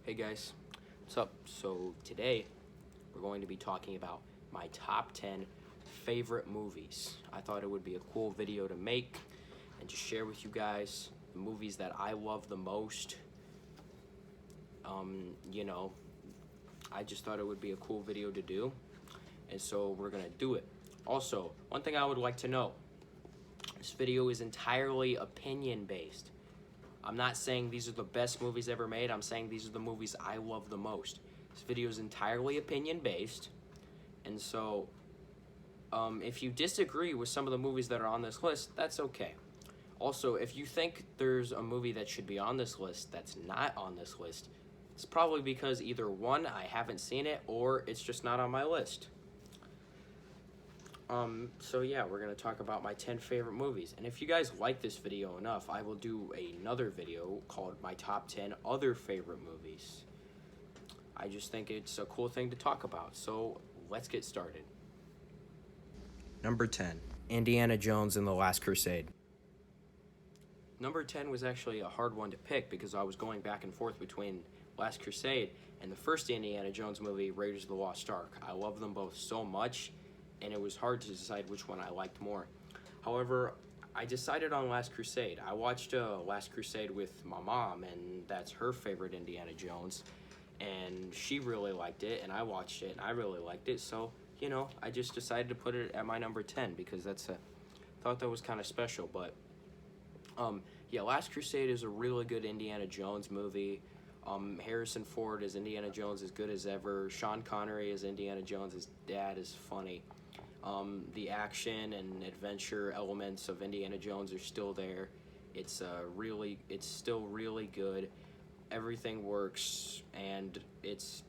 Hey guys, what's up? So today we're going to be talking about my top 10 favorite movies. I thought it would be a cool video to make and to share with you guys the movies that I love the most. Um, you know, I just thought it would be a cool video to do, and so we're gonna do it. Also, one thing I would like to know, this video is entirely opinion based. I'm not saying these are the best movies ever made. I'm saying these are the movies I love the most. This video is entirely opinion based. And so, if you disagree with some of the movies that are on this list, that's okay. Also, if you think there's a movie that should be on this list that's not on this list, it's probably because either one, I haven't seen it, or it's just not on my list. So yeah, we're gonna talk about my 10 favorite movies. And if you guys like this video enough, I will do another video called my top 10 other favorite movies. I just think it's a cool thing to talk about. So let's get started. Number 10, Indiana Jones and the Last Crusade. Number 10 was actually a hard one to pick because I was going back and forth between Last Crusade and the first Indiana Jones movie, Raiders of the Lost Ark. I love them both so much, and it was hard to decide which one I liked more. However, I decided on Last Crusade. I watched Last Crusade with my mom, and that's her favorite Indiana Jones, and she really liked it, and I watched it, and I really liked it, so, I just decided to put it at my number 10, because thought that was kind of special, but, yeah, Last Crusade is a really good Indiana Jones movie. Harrison Ford as Indiana Jones is good as ever. Sean Connery as Indiana Jones' dad is funny. The action and adventure elements of Indiana Jones are still there. It's still really good. Everything works, and it's,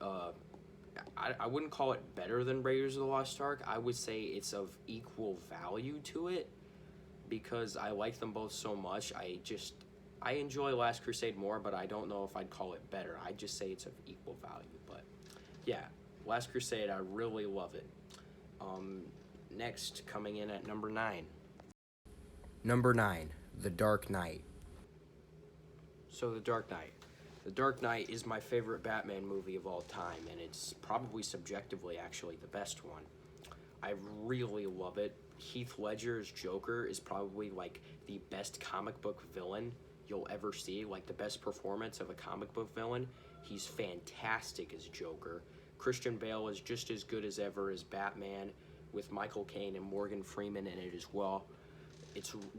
I wouldn't call it better than Raiders of the Lost Ark. I would say it's of equal value to it, because I like them both so much. I enjoy Last Crusade more, but I don't know if I'd call it better. I'd just say it's of equal value. But yeah, Last Crusade, I really love it. Next, coming in at number 9. Number 9, The Dark Knight. So The Dark Knight. The Dark Knight is my favorite Batman movie of all time, and it's probably subjectively actually the best one. I really love it. Heath Ledger's Joker is probably like the best comic book villain you'll ever see, like the best performance of a comic book villain. He's fantastic as Joker. Christian Bale is just as good as ever as Batman, with Michael Caine and Morgan Freeman in it as well.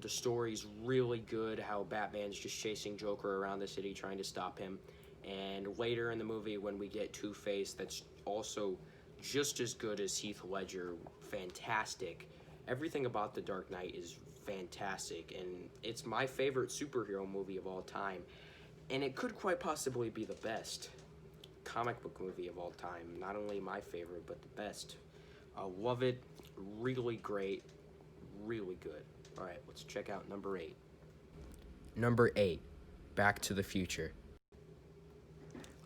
The story's really good, how Batman's just chasing Joker around the city trying to stop him. And later in the movie, when we get Two-Face, that's also just as good as Heath Ledger. Fantastic. Everything about The Dark Knight is fantastic, and it's my favorite superhero movie of all time, and it could quite possibly be the best comic book movie of all time. Not only my favorite, but the best. I love it. Really great. Really good. Alright, let's check out number 8. Number 8, Back to the Future.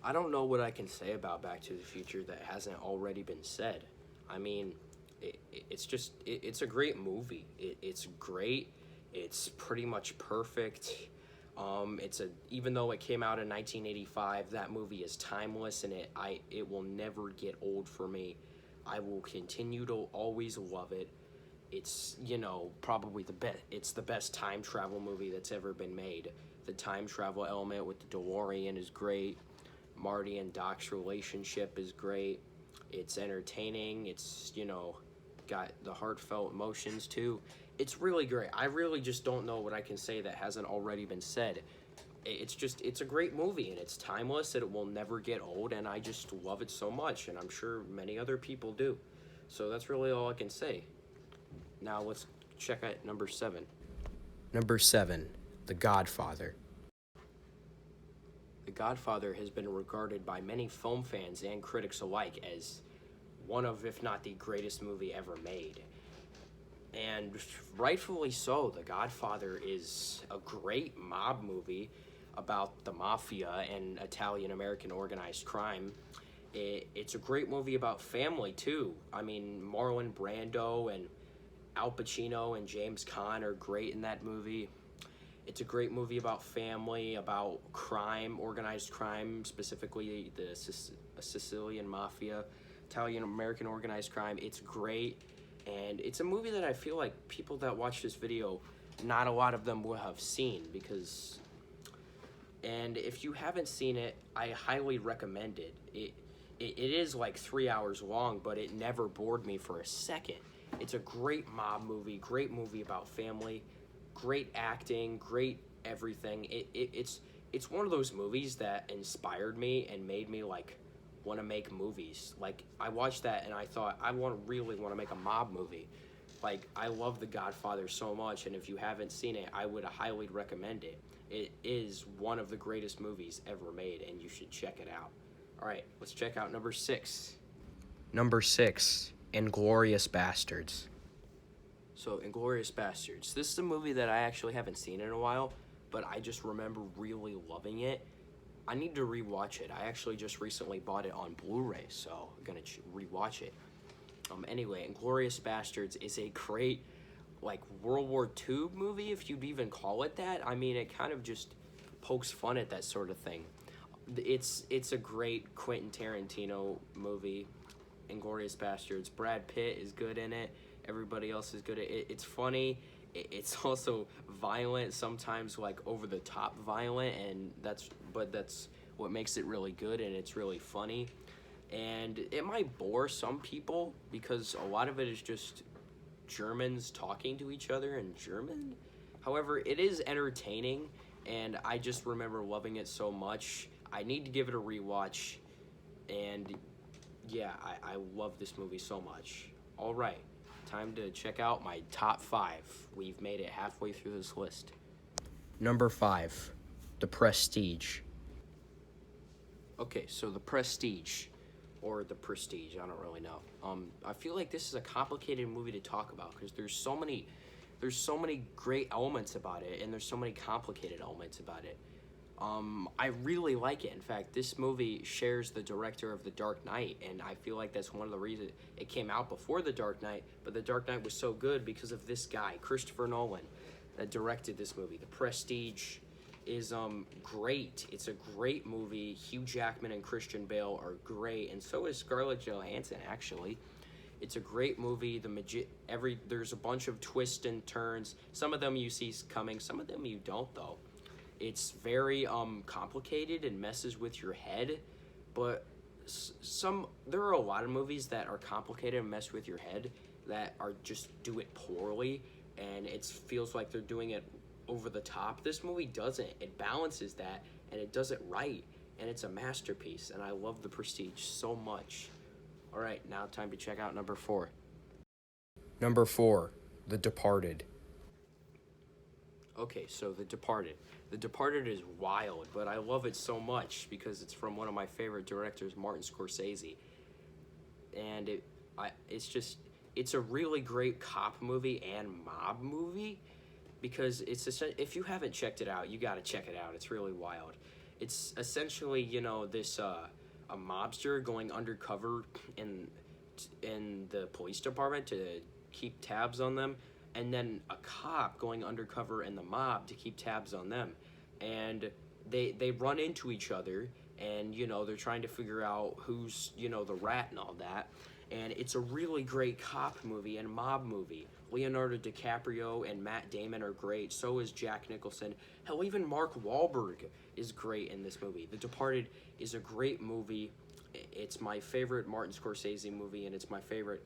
I don't know what I can say about Back to the Future that hasn't already been said. I mean, it's a great movie. It's great. It's pretty much perfect. Even though it came out in 1985, that movie is timeless, and it will never get old for me. I will continue to always love it. It's, probably it's the best time travel movie that's ever been made. The time travel element with the DeLorean is great. Marty and Doc's relationship is great. It's entertaining. It's, got the heartfelt emotions too. It's really great. I really just don't know what I can say that hasn't already been said. It's a great movie, and it's timeless, and it will never get old, and I just love it so much, and I'm sure many other people do. So that's really all I can say. Now let's check out number 7. Number 7, The Godfather. The Godfather has been regarded by many film fans and critics alike as one of, if not the greatest movie ever made. And rightfully so. The Godfather is a great mob movie about the mafia and Italian-American organized crime. It's a great movie about family, too. I mean, Marlon Brando and Al Pacino and James Caan are great in that movie. It's a great movie about family, about crime, organized crime, specifically the Sicilian mafia, Italian American organized crime. It's great, and it's a movie that I feel like people that watch this video, not a lot of them will have seen because. And if you haven't seen it, I highly recommend it. It is like 3 hours long, but it never bored me for a second. It's a great mob movie, great movie about family, great acting, great everything. It's one of those movies that inspired me and made me like want to make movies. Like I watched that and I thought really want to make a mob movie. Like I love The Godfather so much, and if you haven't seen it, I would highly recommend it. It is one of the greatest movies ever made, and you should check it out. All right, let's check out number 6. Number 6, Inglourious Basterds. So, Inglourious Basterds. This is a movie that I actually haven't seen in a while, but I just remember really loving it. I need to rewatch it. I actually just recently bought it on Blu-ray, so I'm gonna rewatch it. Anyway, Inglourious Basterds is a great, like, World War II movie, if you'd even call it that. I mean, it kind of just pokes fun at that sort of thing. It's a great Quentin Tarantino movie, Inglourious Basterds. Brad Pitt is good in it. Everybody else is good at it. It's funny. It's also violent, sometimes like over the top violent, and that's what makes it really good, and it's really funny. And it might bore some people because a lot of it is just Germans talking to each other in German. However, it is entertaining, and I just remember loving it so much. I need to give it a rewatch, and yeah, I love this movie so much. All right, time to check out my top 5. We've made it halfway through this list. Number 5, The Prestige. Okay, so The Prestige, or The Prestige, I don't really know. I feel like this is a complicated movie to talk about because there's so many great elements about it, and there's so many complicated elements about it. I really like it. In fact, this movie shares the director of The Dark Knight, and I feel like that's one of the reasons it came out before The Dark Knight, but The Dark Knight was so good because of this guy, Christopher Nolan, that directed this movie. The Prestige is great. It's a great movie. Hugh Jackman and Christian Bale are great, and so is Scarlett Johansson, actually. It's a great movie. There's a bunch of twists and turns. Some of them you see coming, some of them you don't, though. It's very complicated and messes with your head, but there are a lot of movies that are complicated and mess with your head that are just do it poorly, and it feels like they're doing it over the top. This movie doesn't. It balances that, and it does it right, and it's a masterpiece, and I love The Prestige so much. All right, now time to check out number 4. Number 4, The Departed. Okay, so The Departed. The Departed is wild, but I love it so much because it's from one of my favorite directors, Martin Scorsese. And it's a really great cop movie and mob movie because if you haven't checked it out, you got to check it out. It's really wild. It's essentially, this a mobster going undercover in the police department to keep tabs on them, and then a cop going undercover in the mob to keep tabs on them. And they run into each other, and, they're trying to figure out who's, the rat and all that. And it's a really great cop movie and mob movie. Leonardo DiCaprio and Matt Damon are great. So is Jack Nicholson. Hell, even Mark Wahlberg is great in this movie. The Departed is a great movie. It's my favorite Martin Scorsese movie, and it's my favorite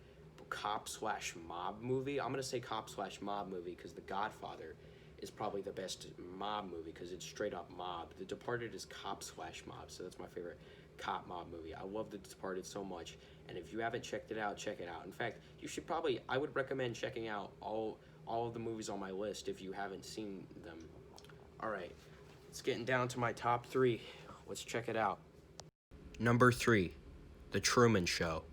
cop/mob movie. I'm going to say cop/mob movie because The Godfather is probably the best mob movie because it's straight up mob. The Departed is cop/mob, so that's my favorite cop mob movie. I love The Departed so much, and if you haven't checked it out, check it out. In fact, I would recommend checking out all of the movies on my list if you haven't seen them. All right, it's getting down to my top 3. Let's check it out. Number 3, The Truman Show.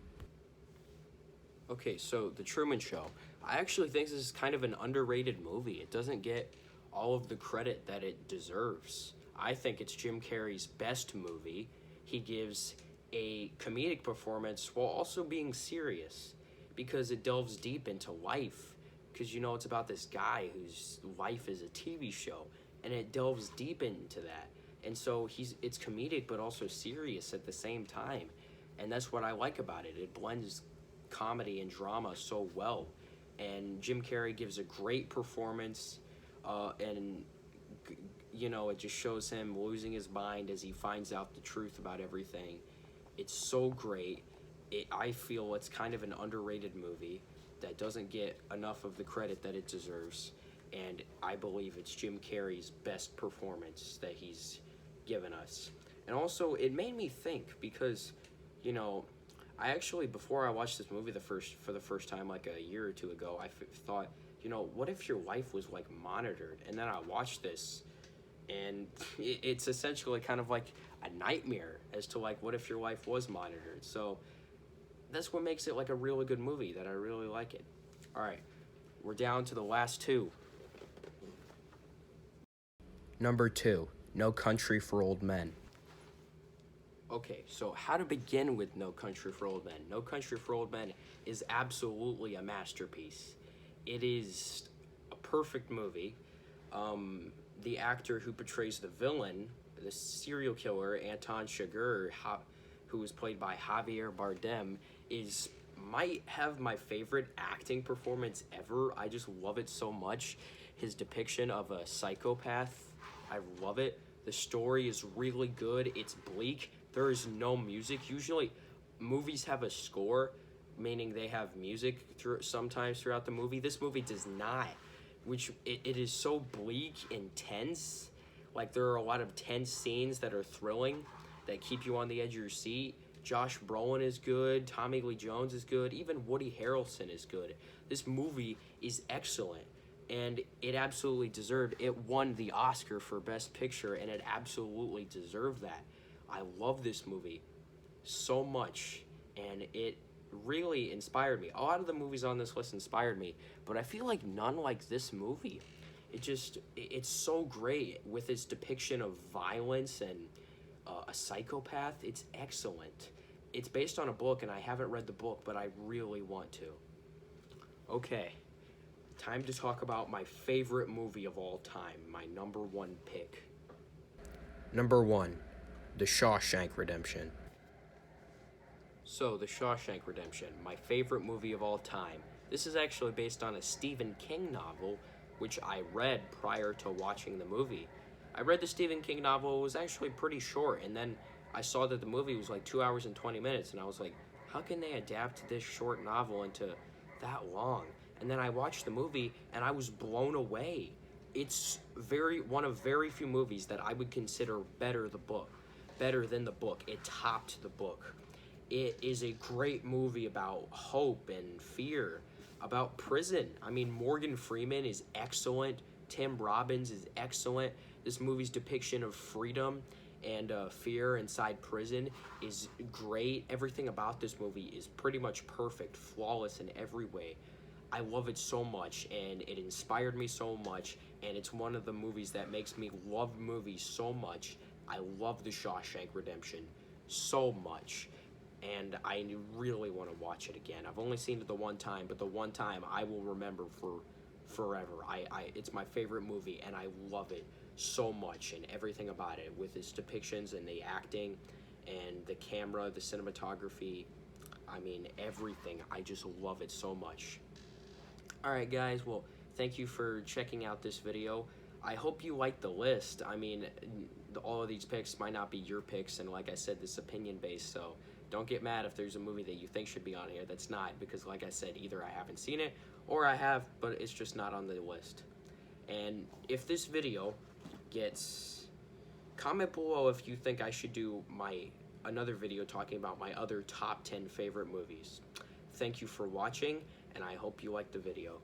Okay, so The Truman Show. I actually think this is kind of an underrated movie. It doesn't get all of the credit that it deserves. I think it's Jim Carrey's best movie. He gives a comedic performance while also being serious because it delves deep into life. Because, it's about this guy whose life is a TV show. and it delves deep into that. And so it's comedic but also serious at the same time. And that's what I like about it. It blends comedy and drama so well. And Jim Carrey gives a great performance, and it just shows him losing his mind as he finds out the truth about everything. It's so great. I feel it's kind of an underrated movie that doesn't get enough of the credit that it deserves, and I believe it's Jim Carrey's best performance that he's given us. And also, it made me think because, I actually, before I watched this movie for the first time like a year or two ago, I thought, what if your life was like monitored? And then I watched this, and it's essentially kind of like a nightmare as to like what if your life was monitored. So that's what makes it like a really good movie, that I really like it. All right, we're down to the last two. Number 2, No Country for Old Men. Okay, so how to begin with No Country for Old Men? No Country for Old Men is absolutely a masterpiece. It is a perfect movie. The actor who portrays the villain, the serial killer, Anton Chigurh, who was played by Javier Bardem, might have my favorite acting performance ever. I just love it so much. His depiction of a psychopath, I love it. The story is really good. It's bleak. There is no music. Usually, movies have a score, meaning they have music sometimes throughout the movie. This movie does not, which it is so bleak and tense. Like, there are a lot of tense scenes that are thrilling, that keep you on the edge of your seat. Josh Brolin is good. Tommy Lee Jones is good. Even Woody Harrelson is good. This movie is excellent, and it absolutely deserved. It won the Oscar for Best Picture, and it absolutely deserved that. I love this movie so much, and it really inspired me. A lot of the movies on this list inspired me, but I feel like none like this movie. It's so great with its depiction of violence and a psychopath. It's excellent. It's based on a book, and I haven't read the book, but I really want to. Okay, time to talk about my favorite movie of all time, my number 1 pick. Number 1, The Shawshank Redemption. So, The Shawshank Redemption, my favorite movie of all time. This is actually based on a Stephen King novel, which I read prior to watching the movie. I read the Stephen King novel. It was actually pretty short, and then I saw that the movie was like 2 hours and 20 minutes, and I was like, how can they adapt this short novel into that long? And then I watched the movie, and I was blown away. It's one of very few movies that I would consider better than the book. It topped the book. It is a great movie about hope and fear, about prison. I mean, Morgan Freeman is excellent. Tim Robbins is excellent. This movie's depiction of freedom and fear inside prison is great. Everything about this movie is pretty much perfect, flawless in every way. I love it so much, and it inspired me so much, and it's one of the movies that makes me love movies so much. I love The Shawshank Redemption so much, and I really want to watch it again. I've only seen it the one time, but the one time I will remember for forever. It's my favorite movie, and I love it so much, and everything about it, with its depictions and the acting and the camera, the cinematography. I mean, everything. I just love it so much. Alright guys, well, thank you for checking out this video. I hope you liked the list. I mean, all of these picks might not be your picks, and like I said, this is opinion-based, so don't get mad if there's a movie that you think should be on here that's not, because like I said, either I haven't seen it, or I have, but it's just not on the list. And if this video gets... Comment below if you think I should do another video talking about my other top 10 favorite movies. Thank you for watching, and I hope you liked the video.